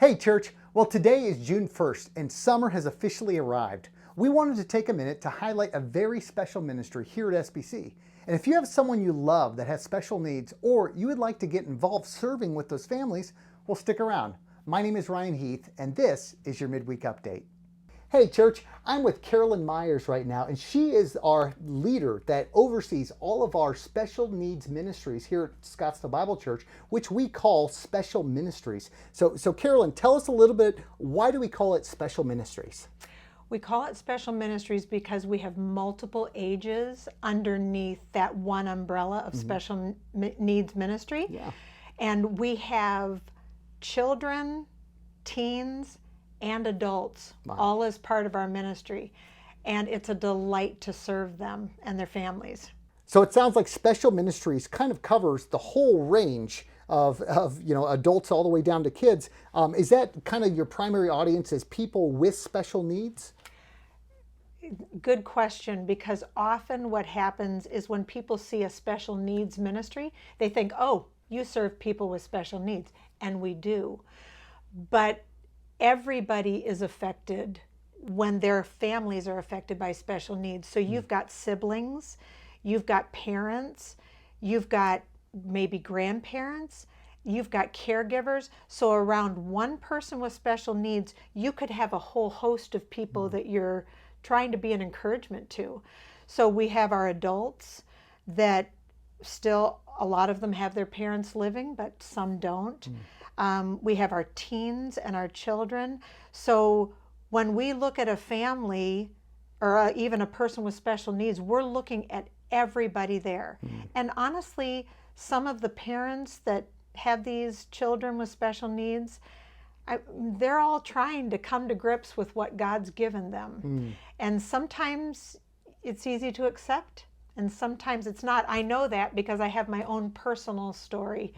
Hey church, well today is June 1st and summer has officially arrived. We wanted to take a minute to highlight a very special ministry here at SBC. And if you have someone you love that has special needs or you would like to get involved serving with those families, well stick around. My name is Ryan Heath and this is your midweek update. Hey church, I'm with Carolyn Myers right now, and she is our leader that oversees all of our special needs ministries here at Scottsdale Bible Church, which we call Special Ministries. So Carolyn, tell us a little bit, why do we call it Special Ministries? We call it Special Ministries because we have multiple ages underneath that one umbrella of Special Needs Ministry. Yeah. And we have children, teens, and adults, all as part of our ministry. And it's a delight to serve them and their families. So it sounds like Special Ministries kind of covers the whole range of adults all the way down to kids. Is that kind of your primary audience, is people with special needs? Good question, because often what happens is when people see a special needs ministry, they think, oh, you serve people with special needs. And we do. But everybody is affected when their families are affected by special needs. So you've got siblings, you've got parents, you've got maybe grandparents, you've got caregivers. So around one person with special needs, you could have a whole host of people that you're trying to be an encouragement to. So we have our adults that still, a lot of them have their parents living, but some don't. We have our teens and our children. So when we look at a family or even a person with special needs, we're looking at everybody there. And honestly, some of the parents that have these children with special needs, they're all trying to come to grips with what God's given them. And sometimes it's easy to accept, and sometimes it's not. I know that because I have my own personal story.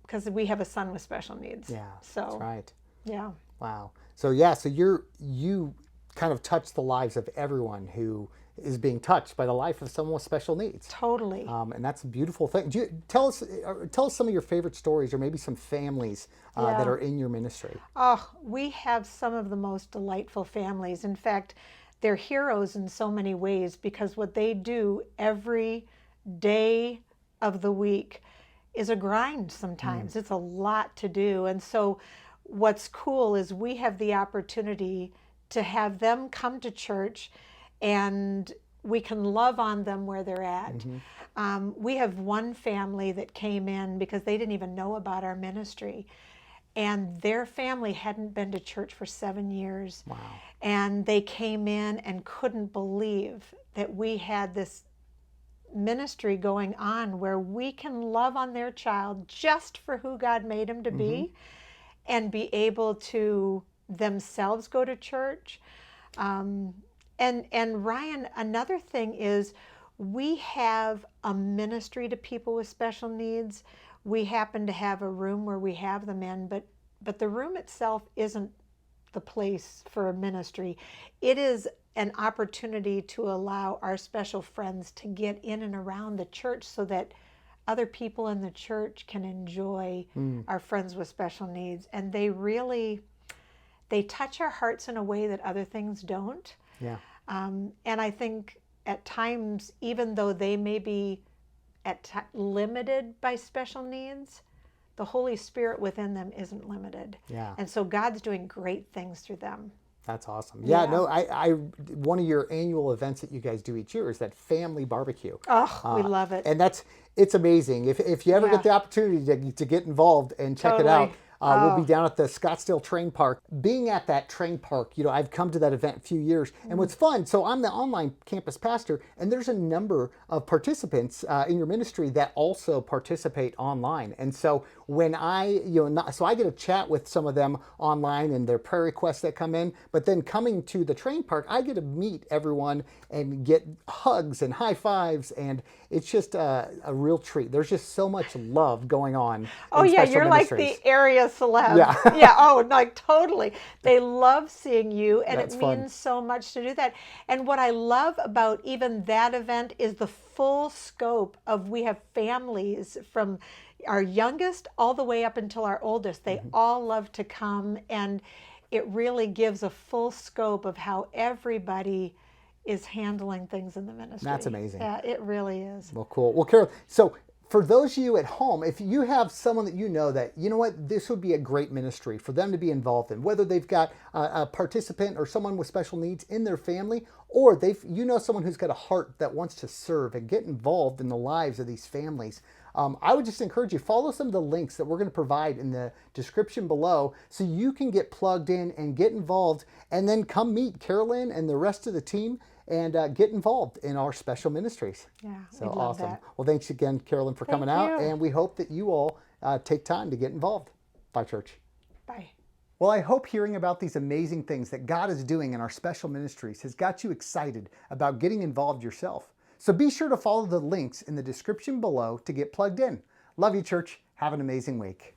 Because we have a son with special needs. Yeah, so, that's right. Yeah. Wow. So you kind of touch the lives of everyone who is being touched by the life of someone with special needs. Totally. And that's a beautiful thing. Tell us some of your favorite stories, or maybe some families that are in your ministry. Oh, we have some of the most delightful families. In fact, they're heroes in so many ways, because what they do every day of the week is a grind sometimes. It's a lot to do. And so what's cool is we have the opportunity to have them come to church and we can love on them where they're at. We have one family that came in because they didn't even know about our ministry. And their family hadn't been to church for 7 years. Wow. And they came in and couldn't believe that we had this ministry going on where we can love on their child just for who God made him to be, and be able to themselves go to church. And Ryan, another thing is we have a ministry to people with special needs. We happen to have a room where we have them in, but the room itself isn't the place for a ministry. It is an opportunity to allow our special friends to get in and around the church so that other people in the church can enjoy our friends with special needs. And they touch our hearts in a way that other things don't. Yeah. And I think at times, even though they may be limited by special needs, the Holy Spirit within them isn't limited. Yeah. And so God's doing great things through them. That's awesome. Yeah, no, I one of your annual events that you guys do each year is that family barbecue. Oh, we love it. And it's amazing. If you ever get the opportunity to get involved and check it out, we'll be down at the Scottsdale Train Park. Being at that train park, I've come to that event a few years. And what's fun, so I'm the online campus pastor, and there's a number of participants in your ministry that also participate online. And so when I get to chat with some of them online and their prayer requests that come in, but then coming to the train park, I get to meet everyone and get hugs and high fives, and it's just a real treat. There's just so much love going on. Oh yeah, you're ministries. Like the area celeb. Yeah. Yeah. Oh, like totally. They love seeing you, and That's it fun. means so much to do that. And what I love about even that event is the full scope of, we have families from our youngest all the way up until our oldest, they all love to come, and it really gives a full scope of how everybody is handling things in the ministry. That's amazing. Yeah, it really is. Well, cool. Well, Carol, so for those of you at home, if you have someone that you know that, you know what, this would be a great ministry for them to be involved in, whether they've got a participant or someone with special needs in their family, or someone who's got a heart that wants to serve and get involved in the lives of these families, I would just encourage you, follow some of the links that we're going to provide in the description below so you can get plugged in and get involved, and then come meet Carolyn and the rest of the team and get involved in our special ministries. Yeah, so we'd love awesome. that. Well, thanks again, Carolyn, for coming out, and we hope that you all take time to get involved. Bye, church. Bye. Well, I hope hearing about these amazing things that God is doing in our special ministries has got you excited about getting involved yourself. So be sure to follow the links in the description below to get plugged in. Love you, church. Have an amazing week.